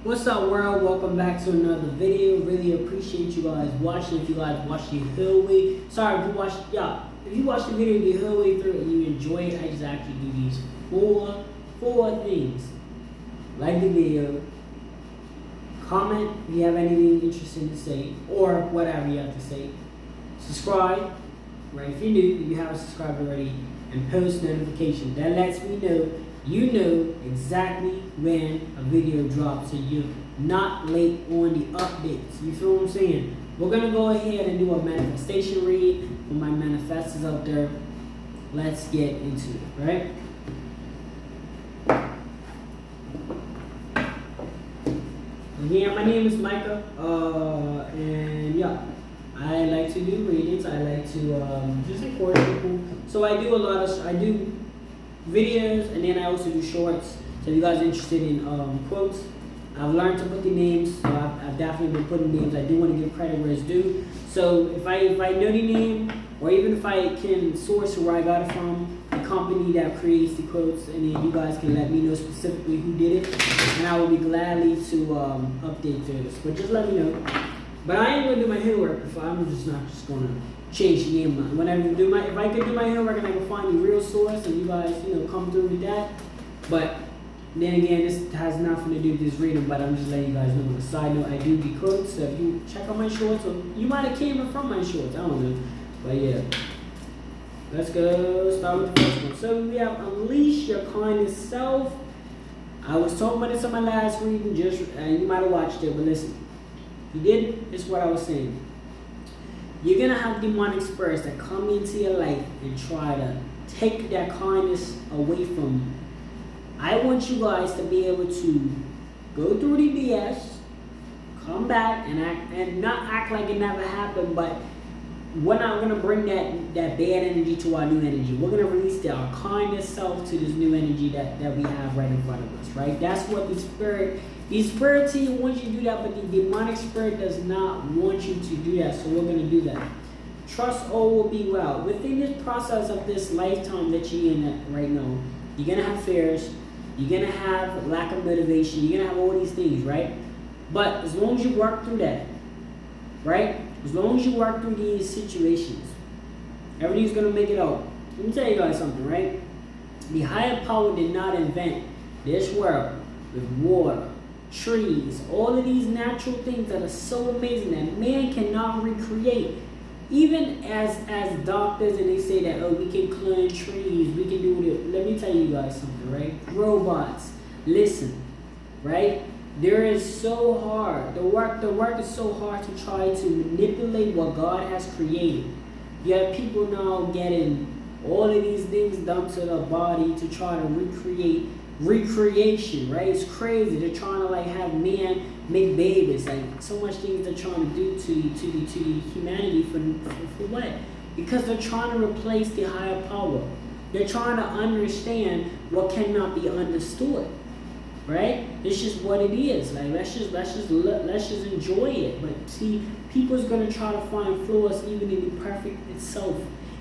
What's up, world? Welcome back to another video. Really appreciate you guys watching. If you guys watched the whole way, sorry if you watched, if you watched the video the whole way through and you enjoy it, I just actually do these four things. Like the video, comment if you have anything interesting to say or whatever you have to say. Subscribe, right? If you're new, if you haven't subscribed already, and post notification. That lets me know you know exactly when a video drops, so you're not late on the updates. You feel what I'm saying? We're gonna go ahead and do a manifestation read for my manifestors out there. Let's get into it, right? Again, my name is Micah, and yeah, I like to do readings. I like to just record people. So I do videos, and then I also do shorts. So if you guys are interested in quotes, I've learned to put the names. So I've definitely been putting names. I do want to give credit where it's due. So if I know the name, or even if I can source where I got it from, the company that creates the quotes, and then you guys can let me know specifically who did it, and I will be gladly to update those. But just let me know. But I ain't gonna do my homework if I'm just not just gonna change the name. When I do if I can do my homework and I can find the real source and you guys, come through with that. But then again, this has nothing to do with this reading, but I'm just letting you guys know. On a side note, I do the quotes, so if you check out my shorts, or you might have came from my shorts, I don't know. But yeah. Let's go start with the first one. So we have Unleash Your Kindest Self. I was talking about this in my last reading, and you might have watched it, but listen. If you didn't, this is what I was saying. You're going to have demonic spirits that come into your life and try to take that kindness away from you. I want you guys to be able to go through the BS, come back and not act like it never happened, but we're not going to bring that bad energy to our new energy. We're going to release our kindest self to this new energy that we have right in front of us, right? That's what the spirit team wants you to do that, but the demonic spirit does not want you to do that, so we're going to do that. Trust all will be well. Within this process of this lifetime that you're in right now, you're going to have fears, you're going to have lack of motivation, you're going to have all these things, right? But as long as you work through that, right? As long as you work through these situations, everything's going to make it out. Let me tell you guys something, right? The higher power did not invent this world with water, trees, all of these natural things that are so amazing that man cannot recreate. Even as doctors, and they say that, oh, we can clone trees, we can do it. Let me tell you guys something, right? Robots, listen, right? There is so hard. The work is so hard to try to manipulate what God has created. You have people now getting all of these things done to the body to try to recreate recreation, right? It's crazy. They're trying to have man make babies, so much things they're trying to do to the humanity for what? Because they're trying to replace the higher power. They're trying to understand what cannot be understood. Right? It's just what it is. Let's just enjoy it. But see, people's gonna try to find flaws even in the perfect itself.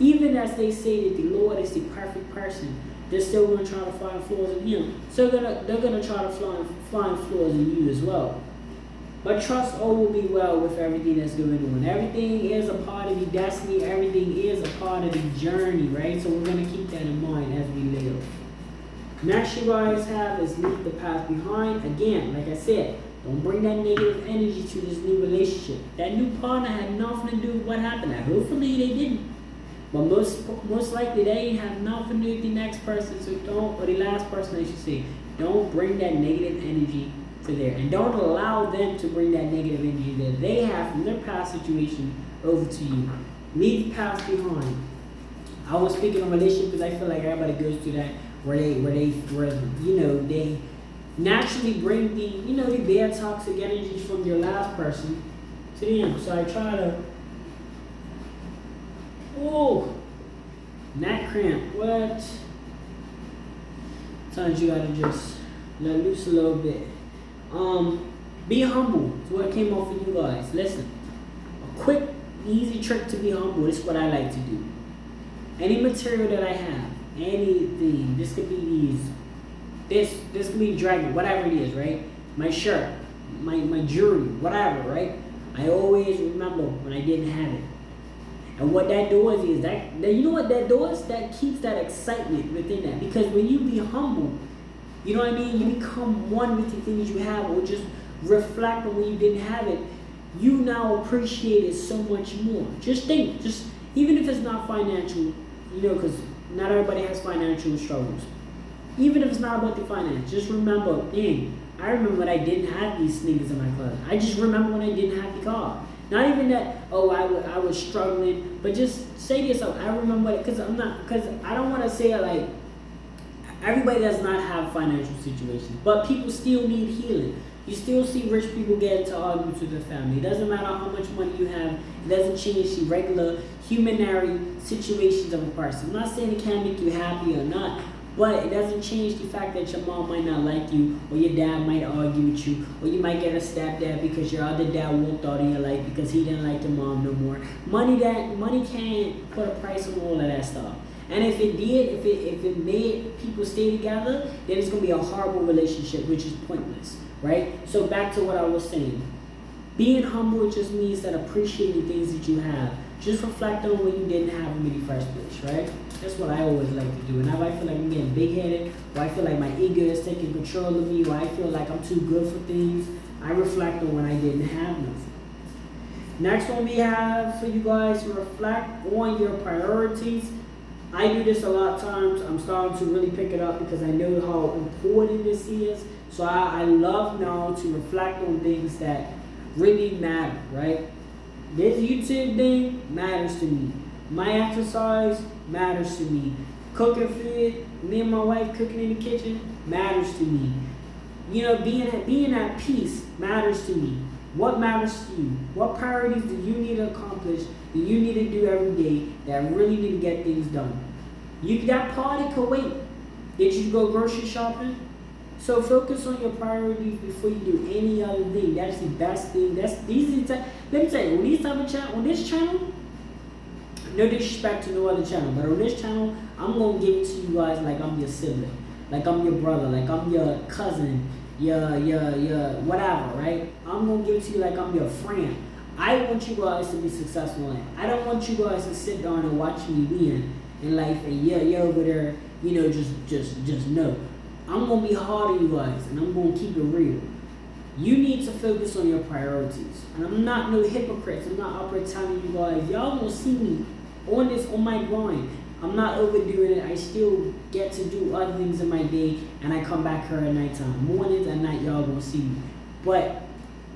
Even as they say that the Lord is the perfect person, they're still gonna try to find flaws in Him. So they're gonna try to find flaws in you as well. But trust all will be well with everything that's going on. Everything is a part of the destiny. Everything is a part of the journey, right? So we're gonna keep that in mind as we live. Next you guys have is leave the past behind. Again, like I said, don't bring that negative energy to this new relationship. That new partner had nothing to do with what happened. Now, hopefully they didn't. But most likely they ain't have nothing to do with the next person. So or the last person I should say. Don't bring that negative energy to there. And don't allow them to bring that negative energy that they have from their past situation over to you. Leave the past behind. I was speaking on relationships because I feel like everybody goes through that. Where they naturally bring the bad toxic energies from your last person to them. So I try to, neck cramp, what? Sometimes you gotta just let loose a little bit. Be humble is what came off of you guys. Listen, a quick, easy trick to be humble. This is what I like to do. Any material that I have, anything. This could be these. This could be dragon, whatever it is, right? My shirt. my jewelry, whatever, right? I always remember when I didn't have it. And what that does is that you know what that does? That keeps that excitement within that. Because when you be humble, you know what I mean? You become one with the things you have, or just reflect on when you didn't have it. You now appreciate it so much more. Just think, even if it's not financial, you know, because not everybody has financial struggles. Even if it's not about the finance, just remember, dang, I remember when I didn't have these sneakers in my closet. I just remember when I didn't have the car. Not even that, oh, I was struggling, but just say to yourself, I remember it, because I don't want to say it like, everybody does not have financial situations, but people still need healing. You still see rich people get into arguments with their family. It doesn't matter how much money you have. It doesn't change the regular humanary situations of a person. I'm not saying it can't make you happy or not, but it doesn't change the fact that your mom might not like you, or your dad might argue with you, or you might get a stepdad because your other dad walked out of your life because he didn't like your mom no more. Money can't put a price on all of that stuff. And if it did, if it made people stay together, then it's gonna be a horrible relationship, which is pointless, right? So back to what I was saying. Being humble just means that appreciating things that you have. Just reflect on what you didn't have in the first place, right? That's what I always like to do. And if I feel like I'm getting big-headed, or I feel like my ego is taking control of me, or I feel like I'm too good for things, I reflect on when I didn't have nothing. Next one we have for you guys to reflect on your priorities. I do this a lot of times. I'm starting to really pick it up because I know how important this is. So I love now to reflect on things that really matter, right? This YouTube thing matters to me. My exercise matters to me. Cooking food, me and my wife cooking in the kitchen, matters to me. You know, being at peace matters to me. What matters to you? What priorities do you need to accomplish, that you need to do every day, that really need to get things done? That party could wait. Did you go grocery shopping? So focus on your priorities before you do any other thing. That's the best thing. Let me tell you, on this channel, no disrespect to no other channel, but on this channel, I'm gonna give it to you guys like I'm your sibling, like I'm your brother, like I'm your cousin, your whatever, right? I'm gonna give it to you like I'm your friend. I want you guys to be successful in life. I don't want you guys to sit down and watch me win in life and you're over there, you know, just know. I'm gonna be hard on you guys, and I'm gonna keep it real. You need to focus on your priorities. And I'm not no hypocrite. I'm not up here telling you guys, y'all gonna see me on my grind. I'm not overdoing it. I still get to do other things in my day, and I come back here at nighttime. Mornings and night, y'all gonna see me. But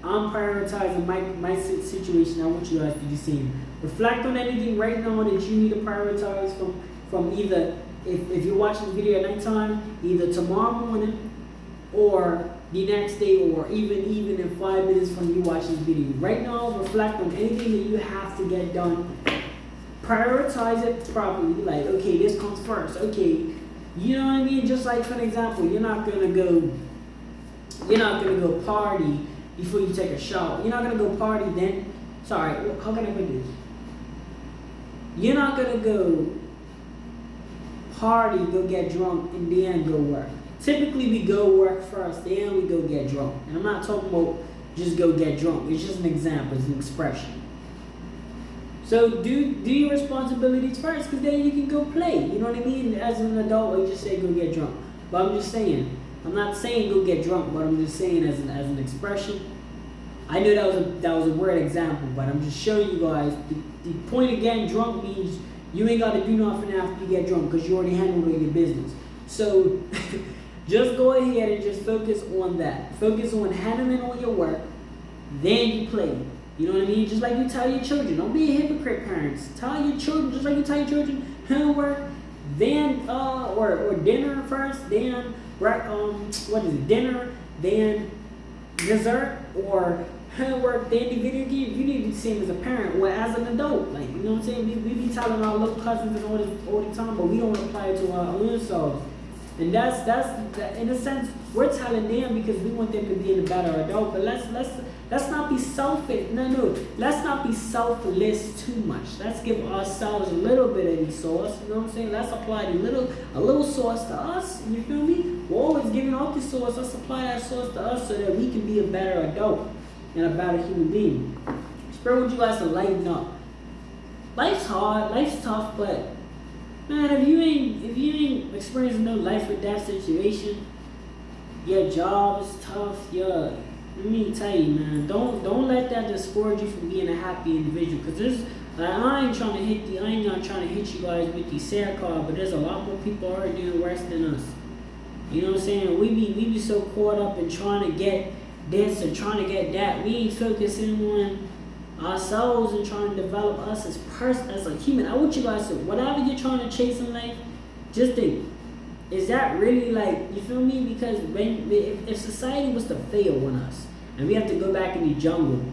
I'm prioritizing my situation. I want you guys to do the same. Reflect on anything right now that you need to prioritize from either, if you're watching the video at nighttime, either tomorrow morning or the next day, or even in 5 minutes from you watching the video. Right now, reflect on anything that you have to get done. Prioritize it properly. Like, okay, this comes first. Okay, you know what I mean? Just like for an example, you're not gonna go party before you take a shower. You're not gonna go party then. Sorry, how can I put this? You're not gonna go party, go get drunk, and then go work. Typically, we go work first, then we go get drunk. And I'm not talking about just go get drunk. It's just an example. It's an expression. So do your responsibilities first, because then you can go play. You know what I mean? As an adult, I just say go get drunk. But I'm just saying, I'm not saying go get drunk, but I'm just saying as an expression. I know that was a weird example, but I'm just showing you guys the point of getting drunk means you ain't got to do nothing after you get drunk because you already handled your business. So just go ahead and just focus on that. Focus on handling all your work, then you play. You know what I mean? Just like you tell your children. Don't be a hypocrite, parents. Tell your children, just like you tell your children, homework, then or dinner first, then dinner, then dessert, or homework, then the video game. You need to be the same as a parent or as an adult. Like, you know what I'm saying? We be telling our little cousins and all the time, but we don't apply it to our own selves. And that's in a sense we're telling them because we want them to be in a better adult. But let's not be selfish. No, let's not be selfless too much. Let's give ourselves a little bit of the sauce. You know what I'm saying? Let's apply a little sauce to us. You feel me? We're always giving out the sauce. Let's apply that sauce to us so that we can be a better adult and a better human being. Spread with you guys to lighten up. Life's hard, life's tough, but man, if you ain't experiencing no life or death situation, your job is tough. Let me tell you, man, don't let that discourage you from being a happy individual. Cause I ain't trying to hit you guys with the sad card, but there's a lot more people out here doing worse than us. You know what I'm saying? We be so caught up in trying to get this or trying to get that. We ain't focusing on ourselves and trying to develop us as a human. I want you guys to, whatever you're trying to chase in life, just think, is that really like, you feel me? Because if society was to fail on us and we have to go back in the jungle,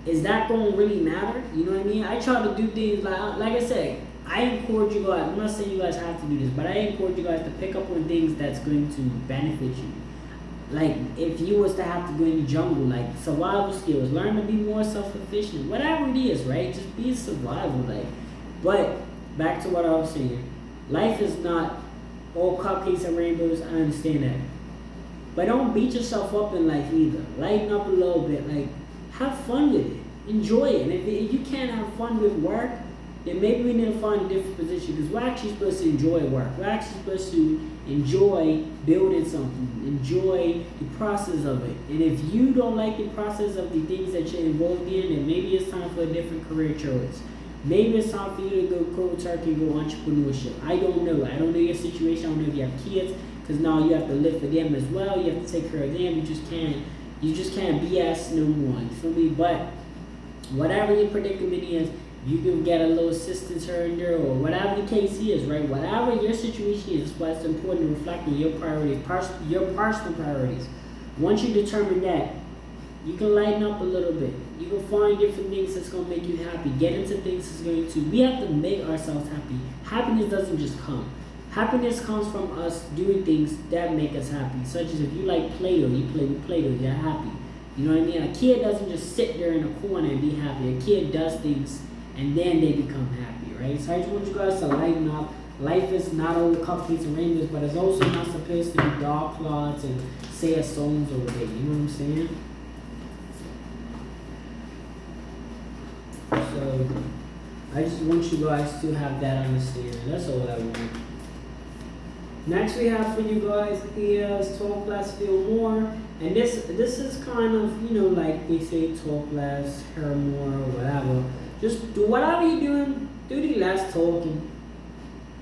is that going to really matter? You know what I mean? I try to do things like I said, I encourage you guys, I'm not saying you guys have to do this, but I encourage you guys to pick up on things that's going to benefit you. Like, if you was to have to go in the jungle, like, survival skills, learn to be more self-sufficient, whatever it is, right? Just be survival, like. But, back to what I was saying. Life is not all cupcakes and rainbows, I understand that. But don't beat yourself up in life either. Lighten up a little bit, like, have fun with it. Enjoy it. And if you can't have fun with work, then maybe we need to find a different position, because we're actually supposed to enjoy work. We're actually supposed to enjoy building something, enjoy the process of it. And if you don't like the process of the things that you're involved in, then maybe it's time for a different career choice. Maybe it's time for you to go cold turkey, go entrepreneurship. I don't know. I don't know your situation. I don't know if you have kids, because now you have to live for them as well. You have to take care of them. You just can't BS no more. You feel me? But whatever your predicament is, you can get a little assistance here and there, or whatever the case is, right? Whatever your situation is, that's why it's important to reflect on your priorities, your personal priorities. Once you determine that, you can lighten up a little bit. You can find different things that's going to make you happy. Get into things that's going to... We have to make ourselves happy. Happiness doesn't just come. Happiness comes from us doing things that make us happy. Such as if you like Play-Doh, you play with Play-Doh, you're happy. You know what I mean? A kid doesn't just sit there in a corner and be happy. A kid does things and then they become happy, right? So I just want you guys to lighten up. Life is not all cupcakes and rainbows, but it's also not supposed to be dark clouds and sad songs over there. You know what I'm saying? So I just want you guys to have that understanding. That's all I want. Next we have for you guys is talk less, feel more. And this is kind of, you know, like they say, talk less, hear more, or whatever. Just do whatever you're doing, do the less talking.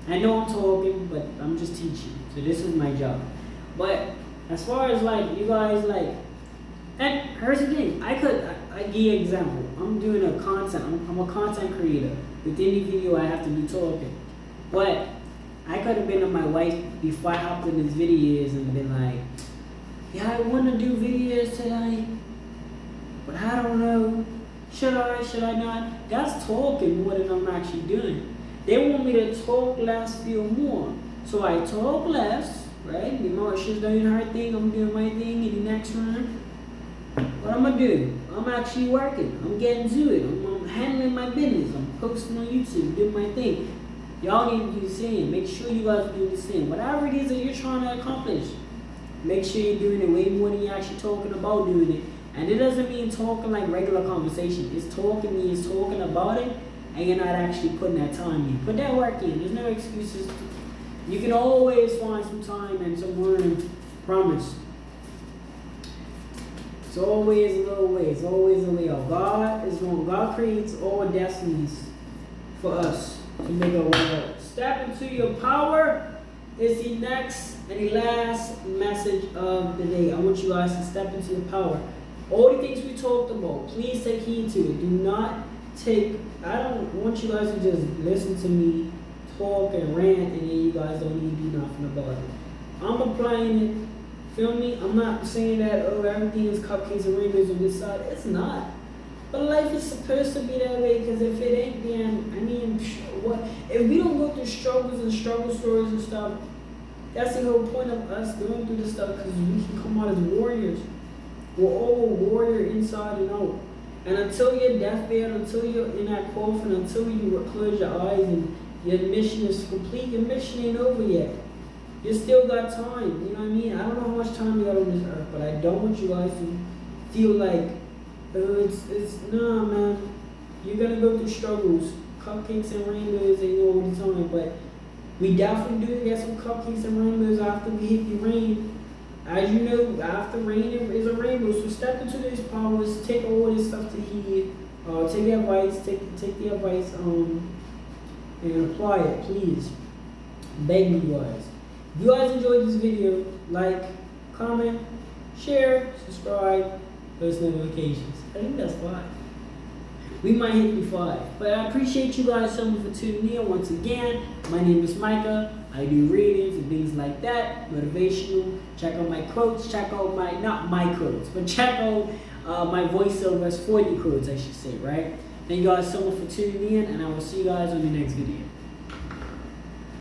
I know I'm talking, but I'm just teaching. So this is my job. But as far as like, you guys like, and here's the thing, I give you an example. I'm doing a content, I'm a content creator. Within the video I have to be talking. But I could have been on my wife before I hopped in these videos and been like, yeah, I want to do videos today, but I don't know. Should I not? That's talking more than I'm actually doing. They want me to talk less, feel more. So I talk less, right? Marsha's doing her thing, I'm doing my thing in the next round. What I'm gonna do? I'm actually working. I'm getting to it. I'm handling my business. I'm posting on YouTube, doing my thing. Y'all need to do the same. Make sure you guys do the same. Whatever it is that you're trying to accomplish, make sure you're doing it way more than you're actually talking about doing it. And it doesn't mean talking like regular conversation. It's talking means talking about it, and you're not actually putting that time in. Put that work in. There's no excuses. You can always find some time and some room. Promise. It's always a little way. It's always a way out. God creates all destinies for us to make our way out. Step into your power is the next and the last message of the day. I want you guys to step into your power. All the things we talked about, please take heed to it. Do not I don't want you guys to just listen to me talk and rant and then you guys don't even do nothing about it. I'm applying it. Feel me? I'm not saying that, oh, everything is cupcakes and rainbows on this side. It's not. But life is supposed to be that way, because if it ain't, then, I mean, what? If we don't go through struggles and struggle stories and stuff, That's the whole point of us going through this stuff, because we can come out as warriors. We're all a warrior inside and out. And until your deathbed, until you're in that coffin, until you close your eyes and your mission is complete, your mission ain't over yet. You still got time, you know what I mean? I don't know how much time you got on this earth, but I don't want you guys to feel like, nah, man. You're gonna go through struggles, cupcakes and rainbows ain't all the time, but we definitely do get some cupcakes and rainbows after we hit the rain. As you know, after rain is a rainbow. So step into these powers, take all this stuff to heed, take the advice, take the advice, and apply it, please. Beg you guys. If you guys enjoyed this video, like, comment, share, subscribe, post notifications. I think that's 5. We might hit the 5. But I appreciate you guys so much for tuning in once again. My name is Micah. I do readings and things like that, motivational. Check out my quotes, check out my, not my quotes, but check out my voiceovers for the quotes, I should say, right? Thank you guys so much for tuning in, and I will see you guys on the next video.